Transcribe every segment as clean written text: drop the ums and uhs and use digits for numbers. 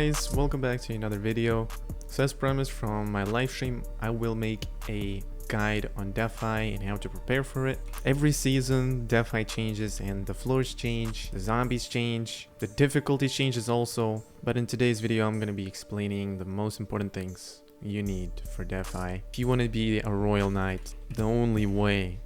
guys, welcome back to another video. So as promised from my live stream, I will make a guide on DeFi and how to prepare for it. Every season DeFi changes and the floors change, the zombies change, the difficulty changes also. But in today's video I'm going to be explaining the most important things you need for DeFi. If you want to be a Royal Knight, the only way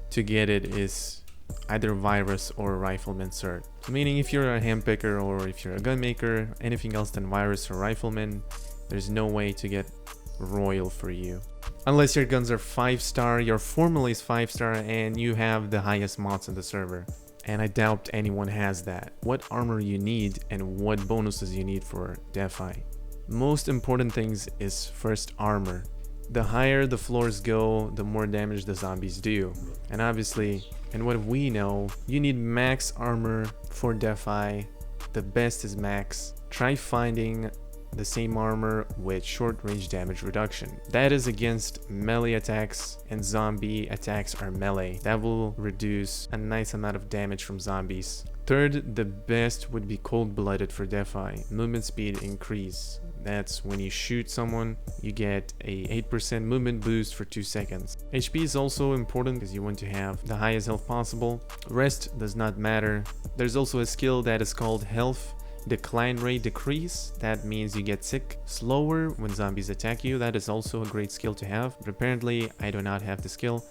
to get it is either virus or rifleman cert. So meaning if you're a handpicker or if you're a gun maker, anything else than virus or rifleman, there's no way to get royal for you. Unless your guns are 5-star, your formula is 5-star, and you have the highest mods on the server. And I doubt anyone has that. What armor you need and what bonuses you need for DeFi. Most important things is first armor. The higher the floors go, the more damage the zombies do. And obviously, and what we know, you need max armor for DeFi. The best is max. Try finding the same armor with short range damage reduction. That is against melee attacks, and zombie attacks are melee. That will reduce a nice amount of damage from zombies. Third, the best would be cold-blooded for DeFi. Movement speed increase. That's when you shoot someone, you get a 8% movement boost for 2 seconds. HP is also important because you want to have the highest health possible. Rest does not matter. There's also a skill that is called health decline rate decrease. That means you get sick slower when zombies attack you. That is also a great skill to have, but apparently I do not have the skill,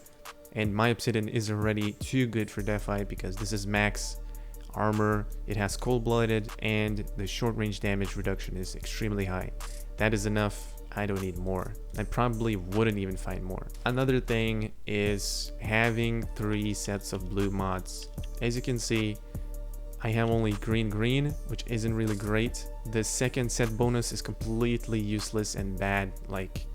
and my obsidian is already too good for DeFi because this is max armor, it has cold-blooded, and the short range damage reduction is extremely high. That is enough. I don't need more. I probably wouldn't even find more. Another thing is having 3 sets of blue mods. As you can see, I have only green, which isn't really great. The second set bonus is completely useless and bad. Like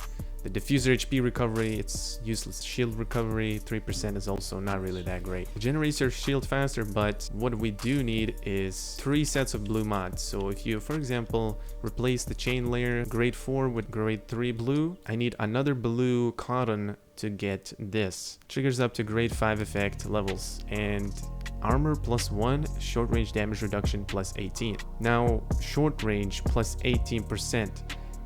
the diffuser HP recovery, it's useless. Shield recovery 3% is also not really that great. It generates your shield faster, but what we do need is 3 sets of blue mods. So if you, for example, replace the chain layer grade 4 with grade 3 blue, I need another blue cotton to get this. Triggers up to grade 5 effect levels, and armor +1, short range damage reduction +18. Now short range +18%.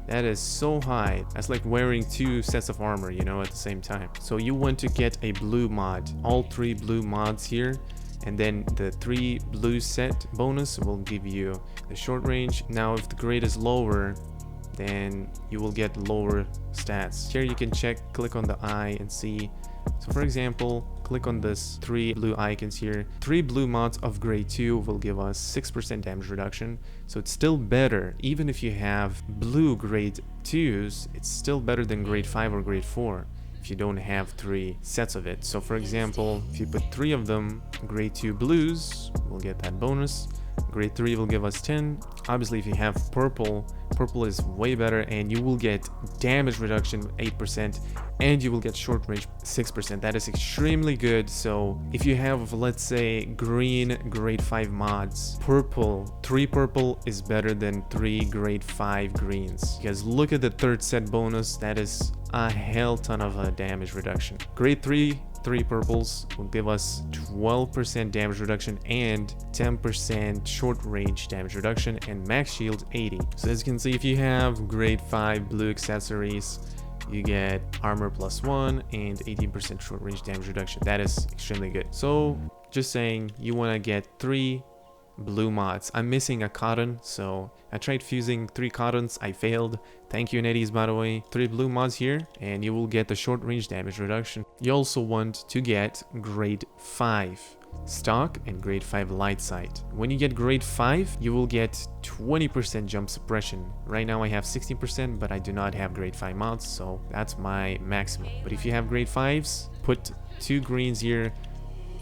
That is so high. That's like wearing 2 sets of armor, you know, at the same time. So you want to get a blue mod, all 3 blue mods here, and then the 3 blue set bonus will give you the short range. Now if the grade is lower, then you will get lower stats. Here you can check, click on the eye and see. So for example, click on this 3 blue icons here. 3 blue mods of grade 2 will give us 6% damage reduction. So it's still better. Even if you have blue grade 2s, it's still better than grade 5 or grade 4 if you don't have 3 sets of it. So for example, if you put 3 of them, grade 2 blues, we'll get that bonus. Grade 3 will give us 10. Obviously if you have purple is way better, and you will get damage reduction 8%, and you will get short range 6%. That is extremely good. So if you have, let's say, green grade 5 mods, 3 purple is better than 3 grade 5 greens, because look at the 3rd set bonus. That is a hell ton of a damage reduction. Grade 3 purples will give us 12% damage reduction and 10% short range damage reduction, and max shield 80. So as you can see, if you have grade 5 blue accessories, you get armor +1 and 18% short range damage reduction. That is extremely good. So just saying, you want to get 3 blue mods. I'm missing a cotton, so I tried fusing 3 cottons. I failed. Thank you, Netties, by the way. 3 blue mods here, and you will get the short range damage reduction. You also want to get grade 5 stock and grade 5 light sight. When you get grade 5, you will get 20% jump suppression. Right now I have 16%, but I do not have grade 5 mods, so that's my maximum. But if you have grade 5s, put 2 greens here.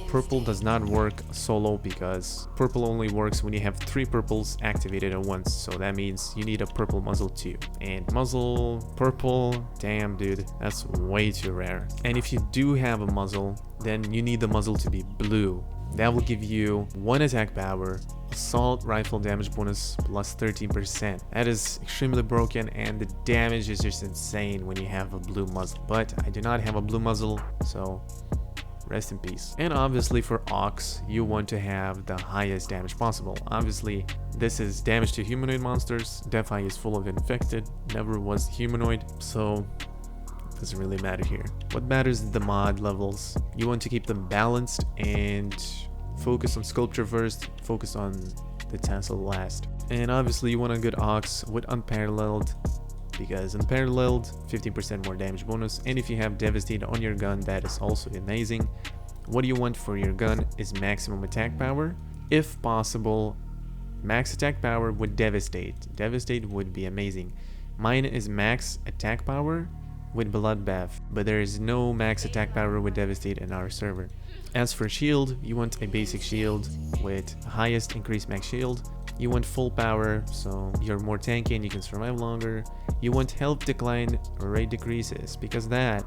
Purple does not work solo because purple only works when you have 3 purples activated at once. So that means you need a purple muzzle too. And muzzle purple, damn dude, that's way too rare. And if you do have a muzzle, then you need the muzzle to be blue. That will give you 1 attack power, assault rifle damage bonus +13%. That is extremely broken, and the damage is just insane when you have a blue muzzle. But I do not have a blue muzzle, so rest in peace. And obviously for Ox, you want to have the highest damage possible. Obviously, this is damage to humanoid monsters. Defi is full of infected, never was humanoid, so doesn't really matter here. What matters is the mod levels. You want to keep them balanced and focus on sculpture first, focus on the tassel last. And obviously you want a good Ox with unparalleled, because unparalleled 15% more damage bonus, and if you have devastate on your gun, that is also amazing. What you want for your gun is maximum attack power, if possible max attack power with devastate would be amazing. Mine is max attack power with bloodbath, but there is no max attack power with devastate in our server. As for shield, you want a basic shield with highest increased max shield. You want full power, so you're more tanky and you can survive longer. You want health decline rate decreases, because that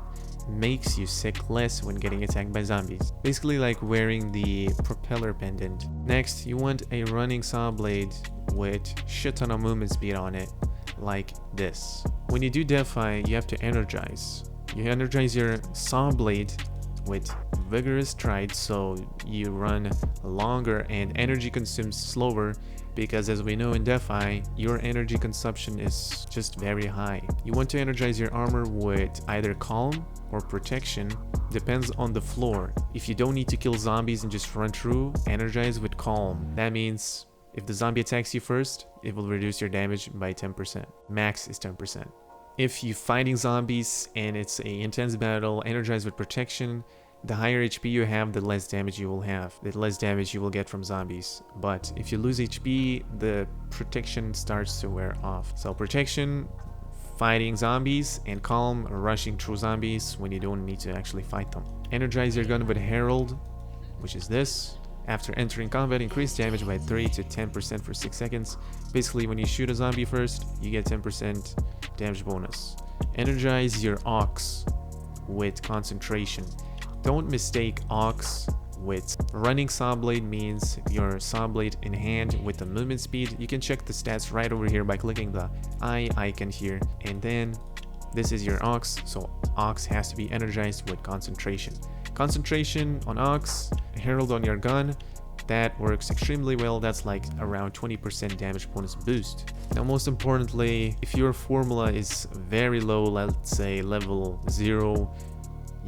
makes you sick less when getting attacked by zombies. Basically like wearing the propeller pendant. Next, you want a running saw blade with shit ton of movement speed on it, like this. When you do Defi, you have to energize. You energize your saw blade with vigorous stride, so you run longer and energy consumes slower, because as we know in Defi, your energy consumption is just very high. You want to energize your armor with either calm or protection, depends on the floor. If you don't need to kill zombies and just run through, energize with calm. That means if the zombie attacks you first, it will reduce your damage by 10%. Max is 10%. If you're fighting zombies and it's an intense battle, energize with protection, the higher HP you have, the less damage you will have, the less damage you will get from zombies. But if you lose HP, the protection starts to wear off. So protection, fighting zombies, and calm, rushing through zombies when you don't need to actually fight them. Energize your gun with Herald, which is this. After entering combat, increase damage by 3 to 10% for 6 seconds. Basically, when you shoot a zombie first, you get 10% damage bonus. Energize your Ox with concentration. Don't mistake Ox with running saw blade. Means your saw blade in hand with the movement speed. You can check the stats right over here by clicking the eye icon here, and then this is your Ox, so Ox has to be energized with concentration. Concentration on Ox, Herald on your gun, that works extremely well. That's like around 20% damage bonus boost. Now most importantly, if your formula is very low, let's say level 0,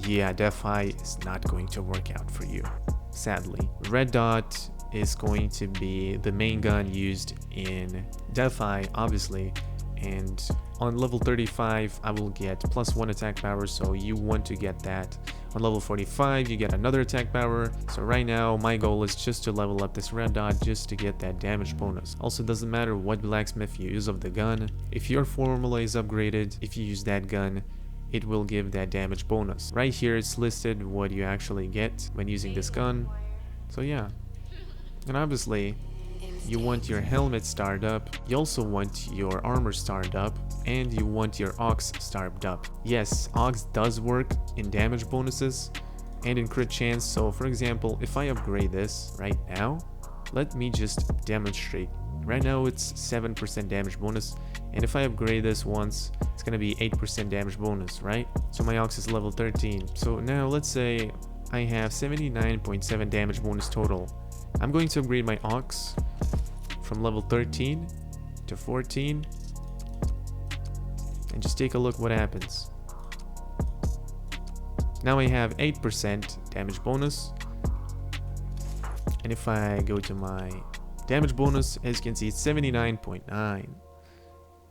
yeah, Defi is not going to work out for you, sadly. Red Dot is going to be the main gun used in Defi, obviously, and on level 35 I will get +1 attack power, so you want to get that. On level 45 you get another attack power, so right now my goal is just to level up this Red Dot just to get that damage bonus. Also, doesn't matter what blacksmith you use of the gun, if your formula is upgraded, if you use that gun, it will give that damage bonus. Right here it's listed what you actually get when using this gun, so yeah. And obviously you want your helmet starred up, you also want your armor starred up, and you want your Ox starred up. Yes, Ox does work in damage bonuses and in crit chance, so for example, if I upgrade this right now, let me just demonstrate. Right now it's 7% damage bonus, and if I upgrade this once, it's gonna be 8% damage bonus, right? So my Ox is level 13. So now let's say I have 79.7 damage bonus total. I'm going to upgrade my Ox from level 13 to 14, and just take a look what happens. Now I have 8% damage bonus, and if I go to my damage bonus, as you can see, it's 79.9.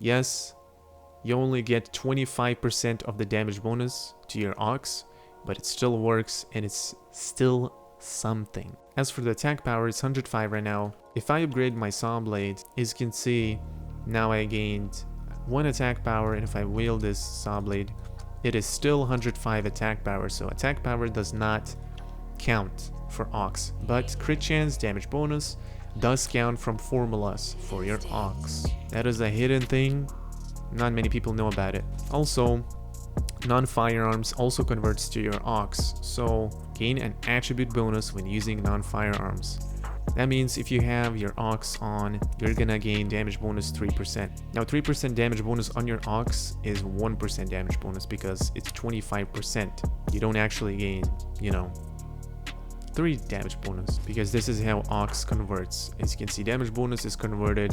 Yes, you only get 25% of the damage bonus to your Ox, but it still works and it's still something. As for the attack power, it's 105 right now. If I upgrade my saw blade, as you can see, now I gained 1 attack power, and if I wield this saw blade, it is still 105 attack power. So attack power does not count for Ox, but crit chance, damage bonus does count from formulas for your Ox. That is a hidden thing, not many people know about it. Also, non-firearms also converts to your Ox, so gain an attribute bonus when using non-firearms. That means if you have your Ox on, you're gonna gain damage bonus 3%. Now 3% damage bonus on your Ox is 1% damage bonus because it's 25%. You don't actually gain, 3 damage bonus, because this is how Ox converts. As you can see, damage bonus is converted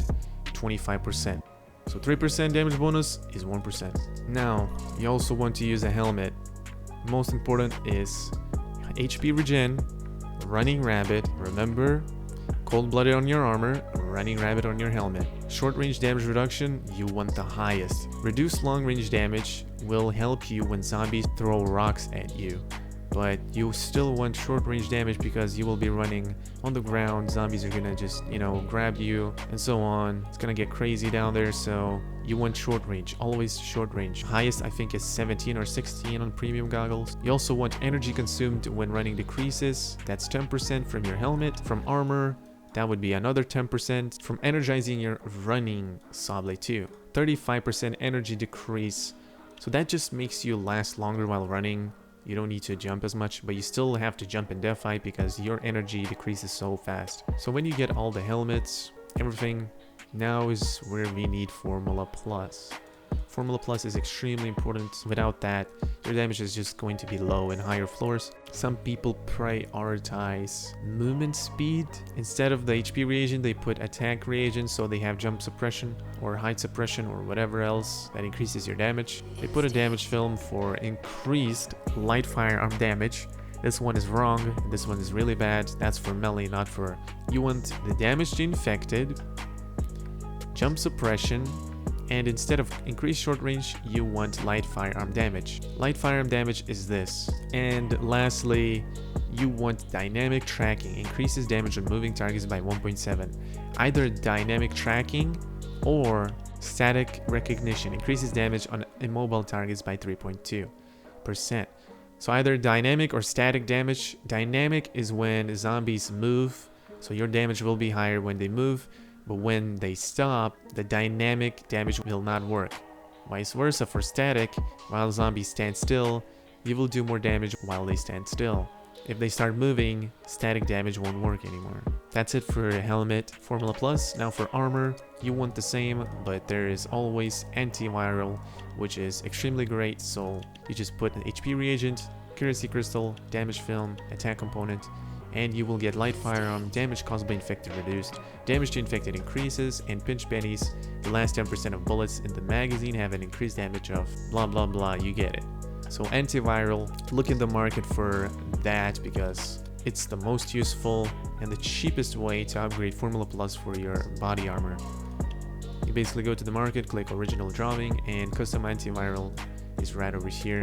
25%. So 3% damage bonus is 1%. Now, you also want to use a helmet. Most important is HP regen, running rabbit, remember, cold-blooded on your armor, running rabbit on your helmet. Short range damage reduction, you want the highest. Reduced long range damage will help you when zombies throw rocks at you, but you still want short range damage because you will be running on the ground. Zombies are gonna just, grab you and so on. It's gonna get crazy down there, so you want short range, always short range. Highest I think is 17 or 16 on premium goggles. You also want energy consumed when running decreases. That's 10% from your helmet. From armor, that would be another 10%. From energizing your running saw blade too. 35% energy decrease. So that just makes you last longer while running. You don't need to jump as much, but you still have to jump in death fight because your energy decreases so fast. So when you get all the helmets, everything, now is where we need Formula Plus. Formula Plus is extremely important. Without that, your damage is just going to be low in higher floors. Some people prioritize movement speed. Instead of the HP reagent, they put attack reagent, so they have jump suppression or height suppression or whatever else that increases your damage. They put a damage film for increased light firearm damage. This one is wrong. This one is really bad. That's for melee, not for... You want the damage to infected, jump suppression, and instead of increased short range, you want light firearm damage. Light firearm damage is this. And lastly, you want dynamic tracking. Increases damage on moving targets by 1.7. Either dynamic tracking or static recognition. Increases damage on immobile targets by 3.2%. So either dynamic or static damage. Dynamic is when zombies move, so your damage will be higher when they move. But when they stop, the dynamic damage will not work. Vice versa for static, while zombies stand still, you will do more damage while they stand still. If they start moving, static damage won't work anymore. That's it for helmet Formula Plus. Now for armor, you want the same, but there is always antiviral, which is extremely great. So you just put an HP reagent, accuracy crystal, damage film, attack component, and you will get light firearm, damage caused by infected reduced, damage to infected increases, and pinch pennies. The last 10% of bullets in the magazine have an increased damage of blah blah blah, you get it. So antiviral, look in the market for that because it's the most useful and the cheapest way to upgrade Formula Plus for your body armor. You basically go to the market, click original drawing, and custom antiviral is right over here.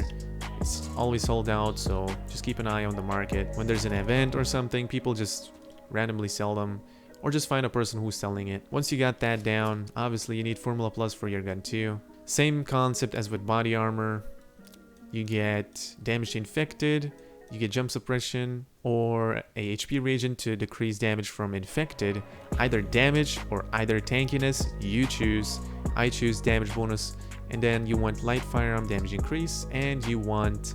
It's always sold out, so just keep an eye on the market. When there's an event or something, people just randomly sell them, or just find a person who's selling it. Once you got that down, obviously you need Formula Plus for your gun too. Same concept as with body armor. You get damage to infected, you get jump suppression, or a HP reagent to decrease damage from infected. Either damage or either tankiness, you choose. I choose damage bonus. And then you want light firearm damage increase, and you want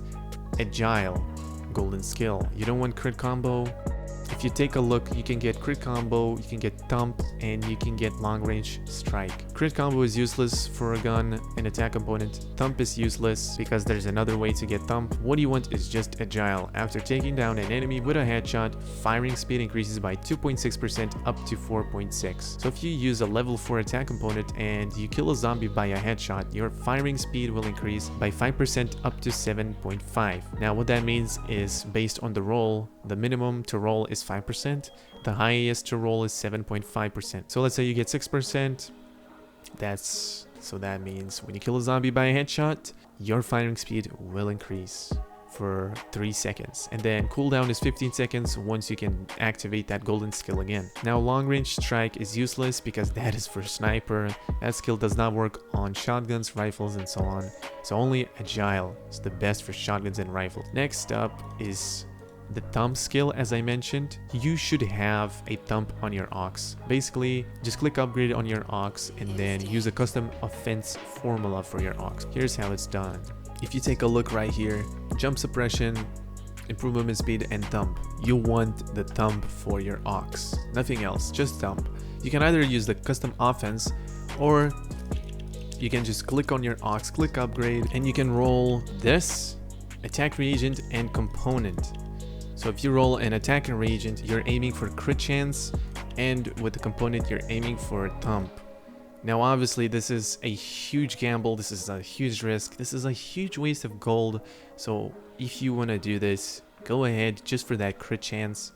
agile golden skill. You don't want crit combo. If you take a look, you can get crit combo, you can get thump, and you can get long range strike. Crit combo is useless for a gun and attack component. Thump is useless because there's another way to get thump. What you want is just agile. After taking down an enemy with a headshot, firing speed increases by 2.6% up to 4.6. So if you use a level 4 attack component and you kill a zombie by a headshot, your firing speed will increase by 5% up to 7.5. Now what that means is based on the roll, the minimum to roll is 5%, the highest to roll is 7.5%. So let's say you get 6%, that means when you kill a zombie by a headshot, your firing speed will increase for 3 seconds, and then cooldown is 15 seconds once you can activate that golden skill again. Now long range strike is useless because that is for sniper. That skill does not work on shotguns, rifles, and so on. So only agile is the best for shotguns and rifles. Next up is the thump skill. As I mentioned, you should have a thump on your ox. Basically, just click upgrade on your ox and then use a custom offense formula for your ox. Here's how it's done. If you take a look right here, jump suppression, improve movement speed, and thump. You want the thump for your ox, nothing else, just thump. You can either use the custom offense, or you can just click on your ox, click upgrade, and you can roll this attack reagent and component. So if you roll an attack and reagent, you're aiming for crit chance, and with the component you're aiming for thump. Now obviously this is a huge gamble, this is a huge risk, this is a huge waste of gold, so if you want to do this, go ahead just for that crit chance,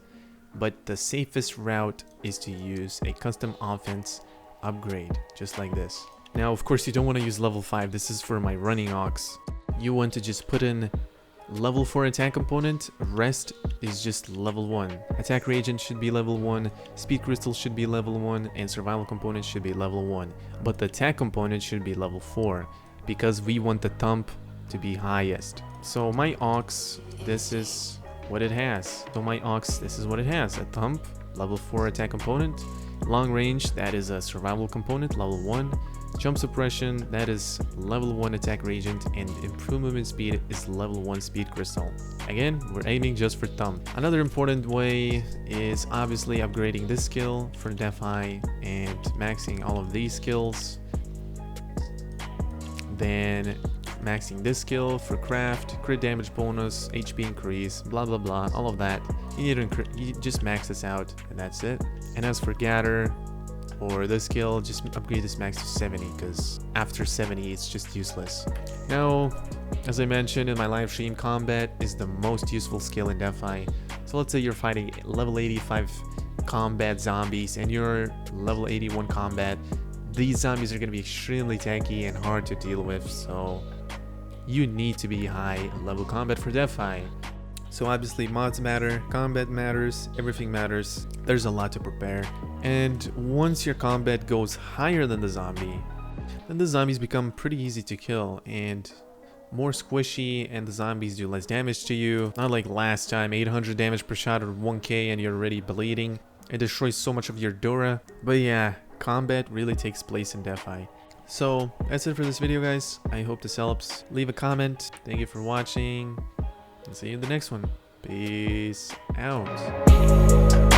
but the safest route is to use a custom offense upgrade, just like this. Now of course you don't want to use level 5, this is for my running ox. You want to just put in level 4 attack component, rest is just level 1. Attack reagent should be level 1, speed crystal should be level 1, and survival component should be level 1. But the attack component should be level 4, because we want the thump to be highest. So my ox, this is what it has. So my ox, this is what it has. A thump, level 4 attack component. Long range, that is a survival component, level 1. Jump suppression, that is level 1 attack reagent, and improved movement speed is level 1 speed crystal. Again, we're aiming just for thump. Another important way is obviously upgrading this skill for Defi and maxing all of these skills. Then maxing this skill for craft, crit damage bonus, HP increase, blah blah blah, all of that. You just max this out and that's it. And as for gather, or this skill, just upgrade this max to 70, because after 70 it's just useless. Now, as I mentioned in my live stream, combat is the most useful skill in Defi. So let's say you're fighting level 85 combat zombies and you're level 81 combat. These zombies are going to be extremely tanky and hard to deal with, so you need to be high level combat for Defi. So obviously mods matter, combat matters, everything matters. There's a lot to prepare. And once your combat goes higher than the zombie, then the zombies become pretty easy to kill and more squishy, and the zombies do less damage to you. Not like last time, 800 damage per shot or 1k and you're already bleeding. It destroys so much of your Dora. But yeah, combat really takes place in Defi. So that's it for this video, guys. I hope this helps. Leave a comment. Thank you for watching. And see you in the next one. Peace out.